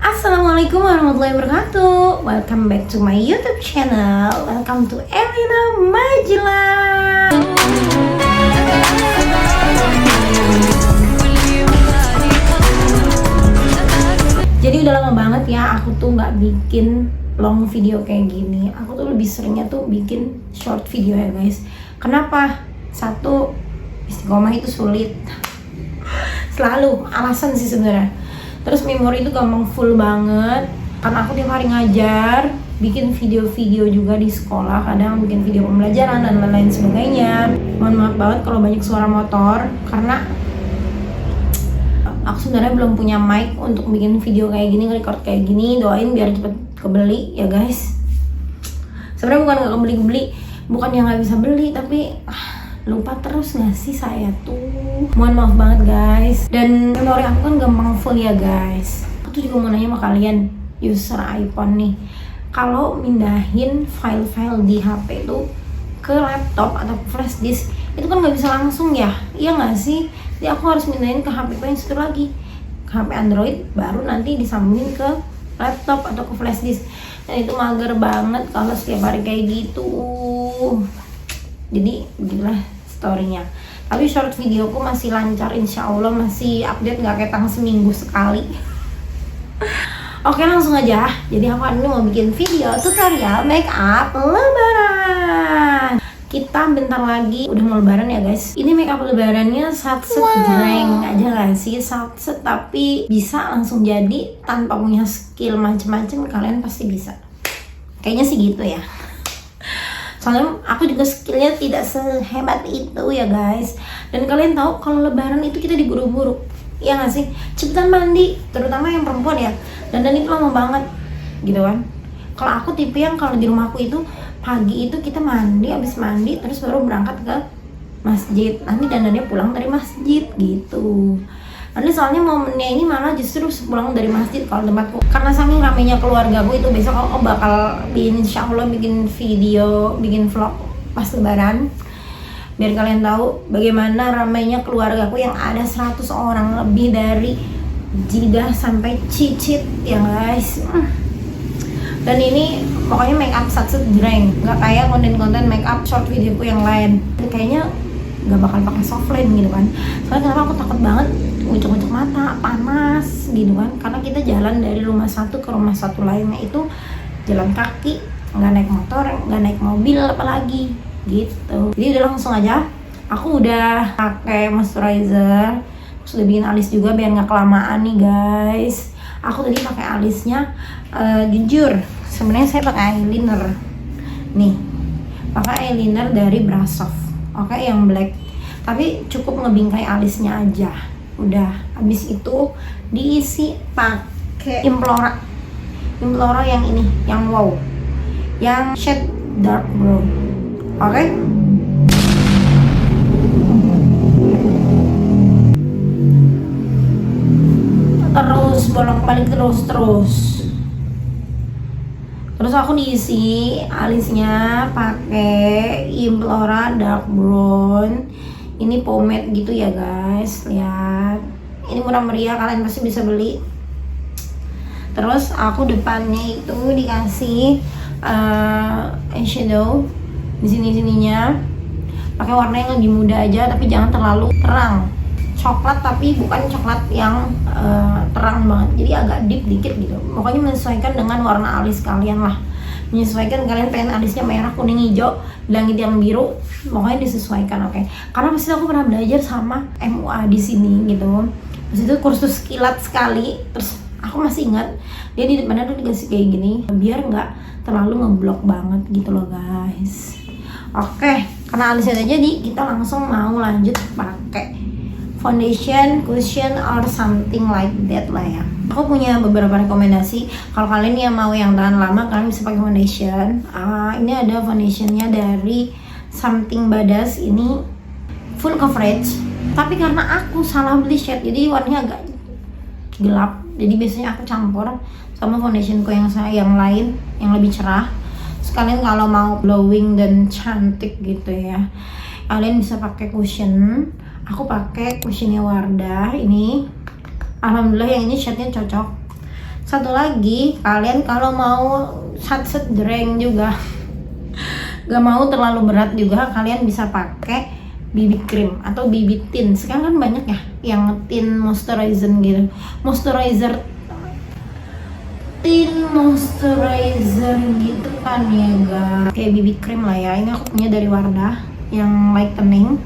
Assalamualaikum warahmatullahi wabarakatuh. Welcome back to my YouTube channel. Welcome to Elina Majila. Jadi udah lama banget ya aku tuh nggak bikin long video kayak gini. Aku tuh lebih seringnya tuh bikin short video ya guys. Kenapa? Satu, istiqomah itu sulit. Selalu alasan sih sebenarnya. Terus memori itu gampang full banget karena aku tiap hari ngajar, bikin video-video juga di sekolah, kadang bikin video pembelajaran dan lain-lain sebagainya. Mohon maaf banget kalau banyak suara motor karena aku sebenarnya belum punya mic untuk bikin video kayak gini, record kayak gini. Doain biar cepet kebeli ya guys. Sebenarnya bukan nggak kebeli-beli, bukan yang nggak bisa beli, tapi lupa terus nggak sih saya tuh. Mohon maaf banget guys. Dan memori aku kan gampang full ya guys. Aku tuh juga mau nanya sama kalian user iPhone nih, kalau mindahin file-file di HP itu ke laptop atau flash disk itu kan nggak bisa langsung ya, iya nggak sih? Jadi aku harus mindahin ke HP yang satu lagi, ke HP Android, baru nanti disambungin ke laptop atau ke flash disk. Dan itu mager banget kalau setiap hari kayak gitu. Jadi beginilah storynya. Tapi short videoku masih lancar, insya Allah masih update, nggak ketang seminggu sekali. Oke, langsung aja. Jadi aku hari ini mau bikin video tutorial make up lebaran. Kita bentar lagi udah mau lebaran ya guys. Ini make up lebarannya satset jreng aja gak sih, satset tapi bisa langsung jadi tanpa punya skill macem-macem. Kalian pasti bisa, kayaknya sih gitu ya. Soalnya aku juga skillnya tidak sehebat itu ya guys. Dan kalian tahu kalau lebaran itu kita diburu-buru, ya nggak sih? Cepetan mandi, terutama yang perempuan ya. Dan itu lama banget gitu kan. Kalau aku tipe yang kalau di rumahku itu pagi itu kita mandi, habis mandi terus baru berangkat ke masjid. Nanti dandannya pulang dari masjid gitu. Nanti soalnya momennya ini malah justru pulang dari masjid kalau tempatku, karena saking ramenya keluargaku itu. Besok aku bakal insya Allah bikin video, bikin vlog pas lebaran biar kalian tahu bagaimana ramainya keluargaku yang ada 100 orang lebih, dari jidah sampai cicit ya guys. Dan ini pokoknya make up satset jreng, nggak kayak konten-konten make up short videoku yang lain. Kayaknya nggak bakal pakai softline gitu kan. Soalnya kenapa aku takut banget ucuk-ucuk mata, panas gitu kan. Karena kita jalan dari rumah satu ke rumah satu lainnya itu jalan kaki, nggak naik motor, nggak naik mobil apalagi gitu. Jadi udah langsung aja. Aku udah pakai moisturizer, sudah bikin alis juga biar nggak kelamaan nih guys. Aku tadi pakai alisnya jujur sebenarnya saya pakai eyeliner nih, pakai eyeliner dari Brasov, oke, yang black, tapi cukup ngebingkai alisnya aja. Udah, habis itu diisi pakai Implora yang ini, yang wow, yang shade dark brown, oke. Terus bolak-balik terus aku diisi alisnya pakai Implora dark brown. Ini pomade gitu ya guys, lihat. Ini murah meriah, kalian pasti bisa beli. Terus aku depannya itu dikasih eyeshadow di sininya. Pakai warna yang lebih muda aja, tapi jangan terlalu terang. Coklat tapi bukan coklat yang terang banget, jadi agak deep dikit gitu. Pokoknya menyesuaikan dengan warna alis kalian lah. Menyesuaikan, kalian pengen alisnya merah, kuning, hijau, langit yang biru, pokoknya disesuaikan, oke. Karena pasti aku pernah belajar sama MUA di sini gitu. Terus itu kursus kilat sekali. Terus aku masih ingat dia di depannya tuh dikasih kayak gini biar nggak terlalu ngeblok banget gitu loh guys. Oke, karena alisnya udah jadi, kita langsung mau lanjut pakai foundation, cushion, or something like that lah ya. Aku punya beberapa rekomendasi. Kalau kalian yang mau yang tahan lama, kalian bisa pakai foundation. Ini ada foundationnya dari Something Badass. Ini full coverage. Tapi karena aku salah beli shade, jadi warnanya agak gelap. Jadi biasanya aku campur sama foundationku yang lain, yang lebih cerah. Sekalian kalau mau glowing dan cantik gitu ya, kalian bisa pakai cushion. Aku pakai cushionnya Wardah ini. Alhamdulillah yang ini shade-nya cocok Satu lagi, kalian kalau mau set jreng juga gak mau terlalu berat juga, kalian bisa pakai BB cream atau BB tint. Sekarang kan banyak ya yang tint moisturizer gitu, tint moisturizer gitu kan ya guys, kayak BB cream lah ya. Ini aku punya dari Wardah yang lightening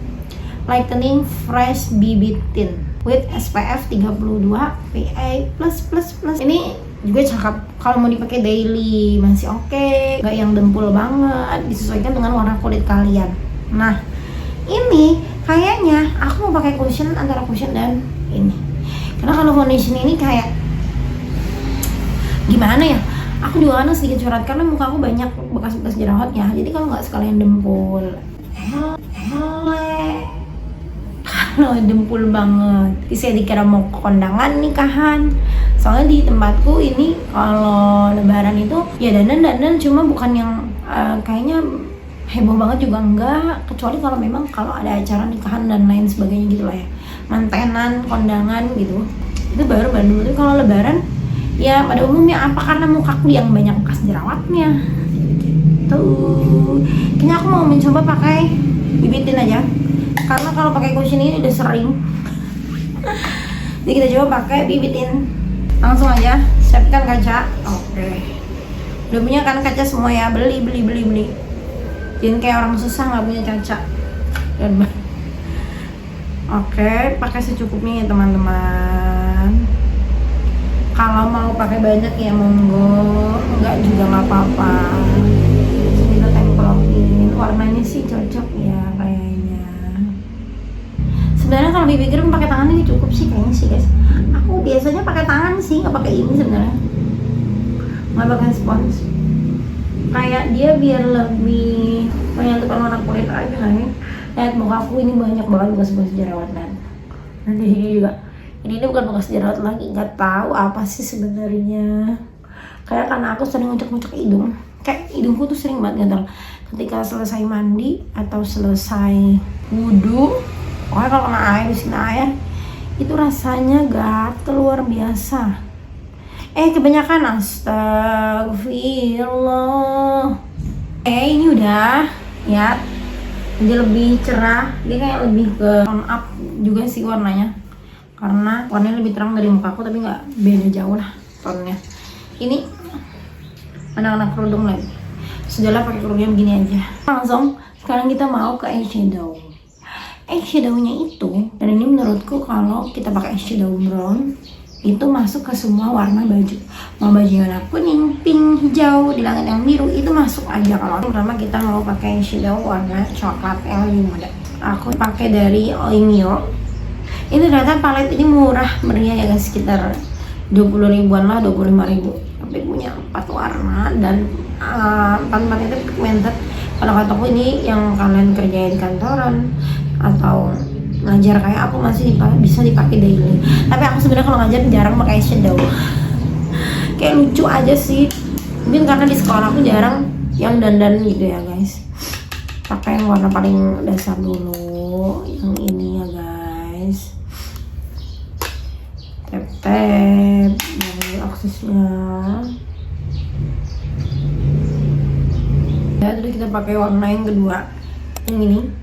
fresh BB tint with SPF 32 PA+++. Ini juga cakep kalau mau dipakai daily, masih oke, nggak yang dempul banget, disesuaikan dengan warna kulit kalian. Nah, ini kayaknya aku mau pakai cushion, antara cushion dan ini, karena kalau foundation ini kayak gimana ya, aku juga kadang sedikit curhat karena muka aku banyak bekas-bekas jerawatnya, jadi kalau nggak sekalian dempul kalau dempul banget, saya dikira mau kondangan nikahan. Soalnya di tempatku ini kalau lebaran itu ya dandan cuma bukan yang kayaknya heboh banget juga enggak, kecuali kalau memang kalau ada acara nikahan dan lain sebagainya gitu lah ya, mantenan, kondangan gitu, itu baru Bandung. Tapi kalau lebaran ya pada umumnya apa, karena mukaku yang banyak bekas jerawatnya tuh, kayaknya aku mau mencoba pakai BB tint aja, karena kalau pakai cushion ini udah sering. Jadi kita coba pakai BB tint. Langsung aja siapkan kaca. Oke. Udah punya kan kaca semua ya, beli. Jangan kayak orang susah nggak punya kaca. Oke, pakai secukupnya ya teman-teman. Kalau mau pakai banyak ya monggo, enggak juga nggak apa-apa. Kita tempelin. Warnanya sih cocok ya kayaknya. Sebenarnya kalau BB cream pakai tangan ini cukup sih kayaknya sih guys. Aku biasanya pakai tangan sih, nggak pakai ini sebenarnya, nggak pakai spons. Kayak dia biar lebih menyatukan warna kulit aja nih. Lihat muka aku ini banyak banget bekas-bekas jerawat dan di sini juga. Ini bukan bekas jerawat lagi, nggak tahu apa sih sebenarnya. Kayak karena aku sering ngucek-ngucek hidung, kayak hidungku tuh sering banget gatal ketika selesai mandi atau selesai wudhu. Pokoknya kalau kena air, di sini air itu rasanya gatel luar biasa. Kebanyakan, astagfirullah. Ini udah ya, dia lebih cerah, dia kayak lebih ke tone up juga sih warnanya, karena warnanya lebih terang dari mukaku, tapi nggak beda jauh lah tonnya. Ini anak-anak kerudung lagi, sudahlah pakai kerudung begini aja. Langsung sekarang kita mau ke eyeshadow. Eyeshadownya itu, dan ini menurutku kalau kita pakai eyeshadow brown itu masuk ke semua warna baju, mau baju warna kuning, pink, hijau, di langit yang biru, itu masuk aja. Kalau pertama kita mau pakai eyeshadow warna coklat yang lebih muda, aku pakai dari Oimio. Ini ternyata palet ini murah meriah ya guys, sekitar 20 ribuan lah, 25 ribu, tapi punya 4 warna dan 4 itu pigmented. Kalau kataku ini yang kalian kerjain di kantoran atau ngajar kayak aku masih bisa dipakai daily. Tapi aku sebenarnya kalau ngajar jarang pakai eyeshadow. Kayak lucu aja sih. Mungkin karena di sekolah aku jarang yang dandan gitu ya guys. Pakai yang warna paling dasar dulu, yang ini ya guys. Tap-tap dari aksesnya. Ya, terus kita pakai warna yang kedua, yang ini.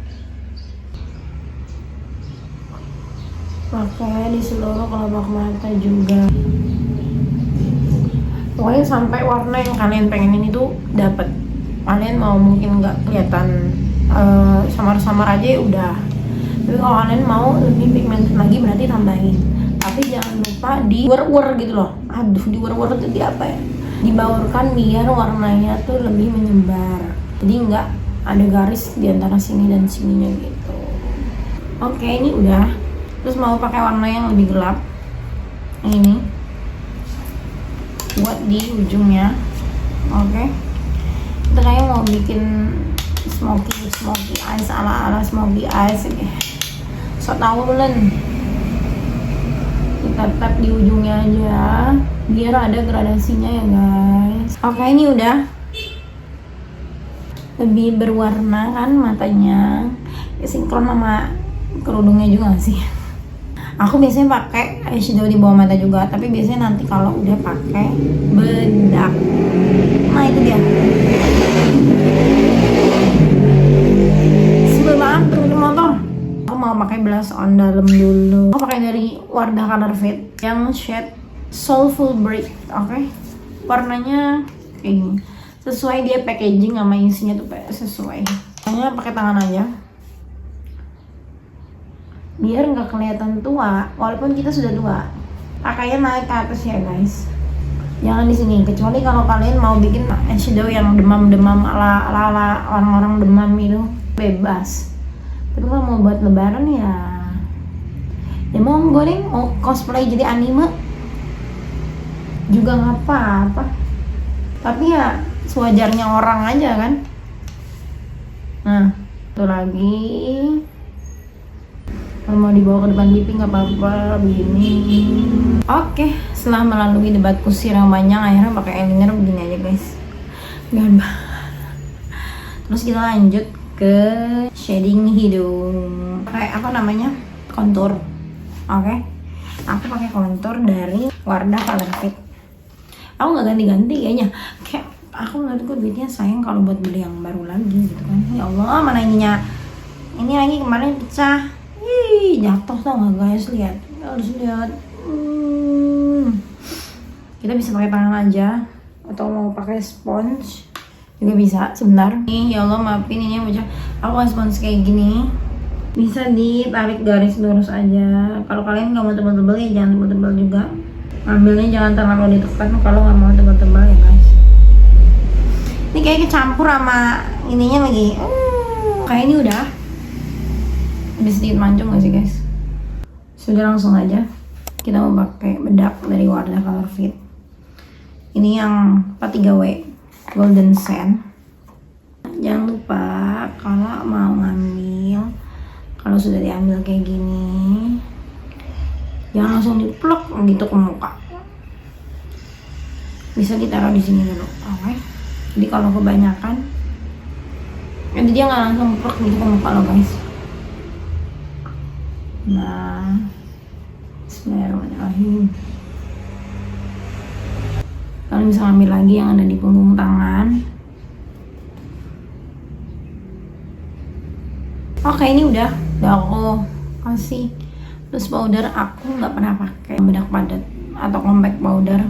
Pakai di seluruh kelopak mata juga. Pokoknya sampai warna yang kalian pengen ini tuh dapet. Kalian mau mungkin nggak kelihatan samar-samar aja ya udah. Tapi kalau kalian mau lebih pigmented lagi berarti tambahin. Tapi jangan lupa di wer-wer gitu loh. Aduh, di wer-wer itu di apa ya? Dibaurkan biar warnanya tuh lebih menyebar. Jadi nggak ada garis di antara sini dan sininya gitu. Oke, ini udah. Terus mau pakai warna yang lebih gelap, ini buat di ujungnya. Oke, kita kayak mau bikin smoky eyes ala smoky eyes gitu. So tau belum? Kita tap di ujungnya aja biar ada gradasinya ya guys. Oke, ini udah lebih berwarna kan matanya, ya sinkron sama kerudungnya juga sih. Aku biasanya pakai eyeshadow di bawah mata juga, tapi biasanya nanti kalau udah pakai bedak. Nah itu dia. Sebel banget berhenti motor. Aku mau pakai blush on dalam dulu. Aku pakai dari Wardah Color Fit yang shade Soulful Break. Oke. Warnanya kayak gini. Sesuai dia packaging sama isinya tuh sesuai. Hanya pakai tangan aja. Biar nggak kelihatan tua, walaupun kita sudah tua. Pakainya naik ke atas ya guys. Jangan di sini. Kecuali kalau kalian mau bikin eyeshadow yang demam-demam ala orang-orang demam itu, bebas. Tapi kalau mau buat lebaran ya monggo deh. Mau cosplay jadi anime juga nggak apa-apa. Tapi ya sewajarnya orang aja kan. Nah, itu lagi. Kalau mau dibawa ke depan pipi nggak apa-apa begini. Oke, setelah melalui debat kusir yang panjang, akhirnya pakai eyeliner begini aja guys. Gampang. Terus kita lanjut ke shading hidung. Pakai apa namanya? Kontur. Oke. Aku pakai kontur dari Wardah Color Fit. Aku nggak ganti-ganti kayaknya. Kayak aku menurutku duitnya sayang kalau buat beli yang baru lagi gitu kan. Ya Allah, mana ininya? Ini lagi kemarin pecah. Jatuh tau gak guys, lihat, harus lihat. Kita bisa pakai tangan aja atau mau pakai sponge juga bisa. Sebentar nih, ya Allah maafin ini yang bocah. Aku pakai sponge kayak gini, bisa ditarik garis lurus aja. Kalau kalian nggak mau tebal-tebal ya jangan tebal-tebal juga. Ambilnya jangan terlalu ditekan kalau nggak mau tebal-tebal ya guys. Ini kayak kecampur sama ininya lagi. Kayak ini udah sedikit mancung gak sih guys? Sudah, langsung aja kita mau pakai bedak dari Wardah Color Fit. Ini yang 43W Golden Sand. Jangan lupa kalau mau ngambil, kalau sudah diambil kayak gini, jangan langsung diplok gitu ke muka. Bisa ditaruh di sini dulu, oke? Jadi kalau kebanyakan, jadi dia nggak langsung plok gitu ke muka lo guys. Nah, bismillahirrahmanirrahim. Kalian bisa ambil lagi yang ada di punggung tangan. Oke, ini udah aku kasih loose powder. Aku nggak pernah pakai bedak padat atau compact powder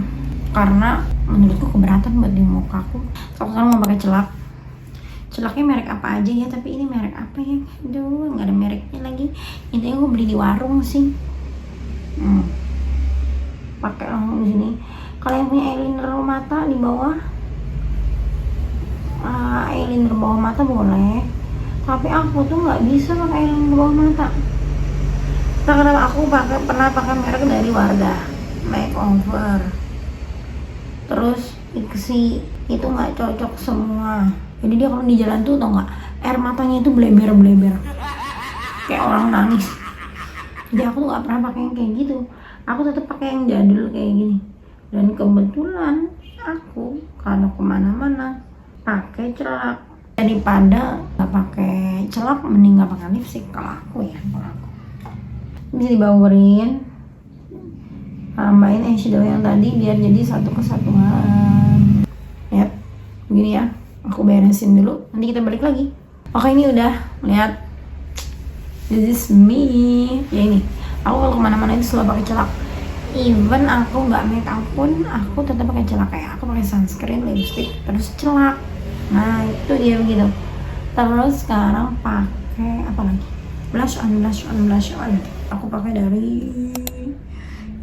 karena menurutku keberatan buat di mukaku. Aku sekarang mau pakai celak. Celaknya merek apa aja ya, tapi ini merek apa ya? Aduh, nggak ada mereknya lagi. Intinya gue beli di warung sih. Pakai langsung di sini. Kalian punya eyeliner mata di bawah, eyeliner bawah mata boleh. Tapi aku tuh nggak bisa pakai eyeliner bawah mata. Karena aku pernah pakai merek dari Wardah Makeover. Terus Iksi itu nggak cocok semua. Jadi dia kalau di jalan tuh tau nggak, air matanya itu bleber kayak orang nangis. Jadi aku tuh nggak pernah pakai yang kayak gitu. Aku tetap pakai yang jadul kayak gini. Dan kebetulan aku kalau kemana-mana pakai celak. Daripada nggak pakai celak, mending nggak pakai lipstick kalau aku ya. Kalau aku bisa dibawarin, tambahin eyeshadow yang tadi biar jadi satu kesatuan. Lihat, begini ya. Aku beresin dulu, nanti kita balik lagi. Oke, ini udah, lihat. This is me. Ya ini, aku kalau kemana-mana itu selalu pakai celak. Even aku nggak make up pun, aku tetap pakai celak. Kayak aku pakai sunscreen, lipstick, terus celak. Nah itu dia begitu. Terus sekarang pakai apa lagi? Blush on. Aku pakai dari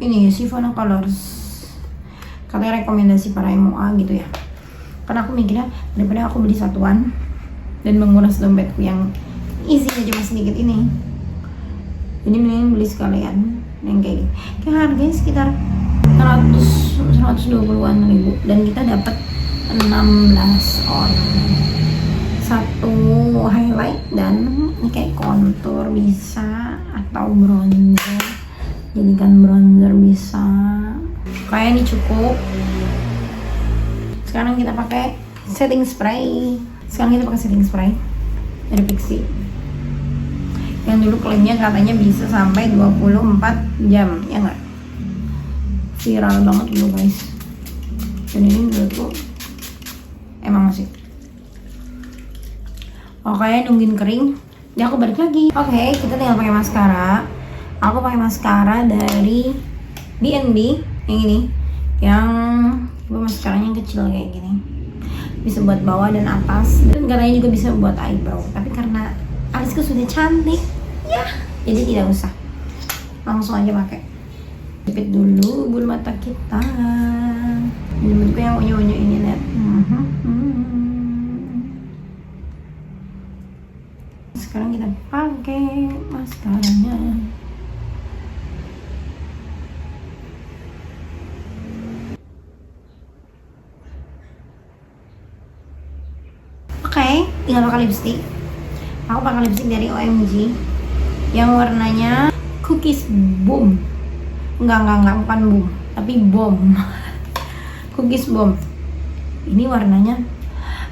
ini Sivana Colors. Katanya rekomendasi para MUA gitu ya. Karena aku mikirnya daripada aku beli satuan dan menguras dompetku yang isinya cuma sedikit ini, jadi mending beli sekalian yang kayak gini. Kayak harganya sekitar 120-an ribu dan kita dapat 16 orang. Satu highlight dan ini kayak kontur bisa, atau bronzer, jadikan bronzer bisa. Kayak ini cukup. Sekarang kita pakai setting spray. Dari Pixi. yang dulu klaimnya katanya bisa sampai 24 jam, ya nggak? Viral banget dulu guys. Dan ini menurutku emang masih. Oke, nungguin kering. Ya aku balik lagi. Oke, kita tinggal pakai maskara. Aku pakai maskara dari B&B yang ini, yang maskaranya yang kecil kayak gini. Bisa buat bawah dan atas, dan katanya juga bisa buat eyebrow. Tapi karena alisku sudah cantik, ya, jadi tidak usah. Langsung aja pakai. Jepit dulu bulu mata kita. Bentuknya yang unyu-unyu ini, lihat. Sekarang kita pakai maskaranya. Oke, tinggal pakai lipstick. Aku pakai lipstick dari OMG yang warnanya Cookies Boom. Enggak, bukan boom, tapi bom. Cookies Boom. Ini warnanya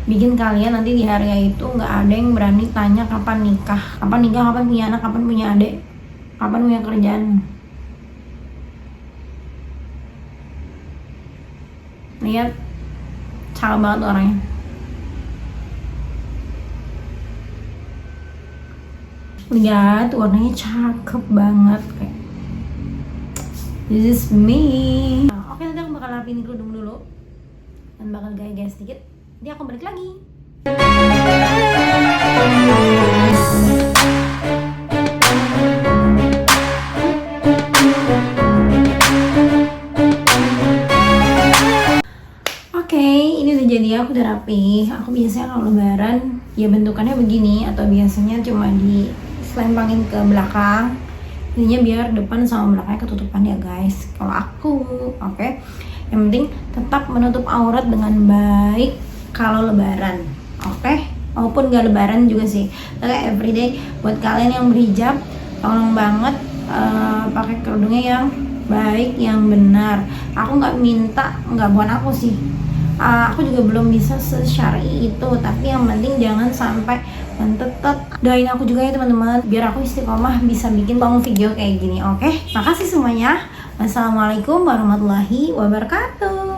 bikin kalian nanti di hari itu nggak ada yang berani tanya kapan nikah, kapan punya anak, kapan punya adik, kapan punya kerjaan. Lihat, cakep banget orangnya. Lihat, warnanya cakep banget kayak. This is me. Oke, nanti aku bakal rapiin kerudung dulu dan bakal gaya-gaya sedikit. Nanti aku balik lagi. Oke, ini udah jadi, aku udah rapi. Aku biasanya kalau lebaran ya bentukannya begini, atau biasanya cuma diselempangin ke belakang. Ininya biar depan sama belakangnya ketutupan ya guys. Kalau aku, oke. Yang penting tetap menutup aurat dengan baik kalau lebaran, oke? Maupun gak lebaran juga sih. Kayak everyday buat kalian yang berhijab, tolong banget pakai kerudungnya yang baik, yang benar. Aku nggak minta, nggak buat aku sih. Aku juga belum bisa sesyari itu, tapi yang penting jangan sampai. Dan tetap doain aku juga ya teman-teman, biar aku istiqomah bisa bikin video kayak gini, oke? Makasih semuanya. Wassalamualaikum warahmatullahi wabarakatuh.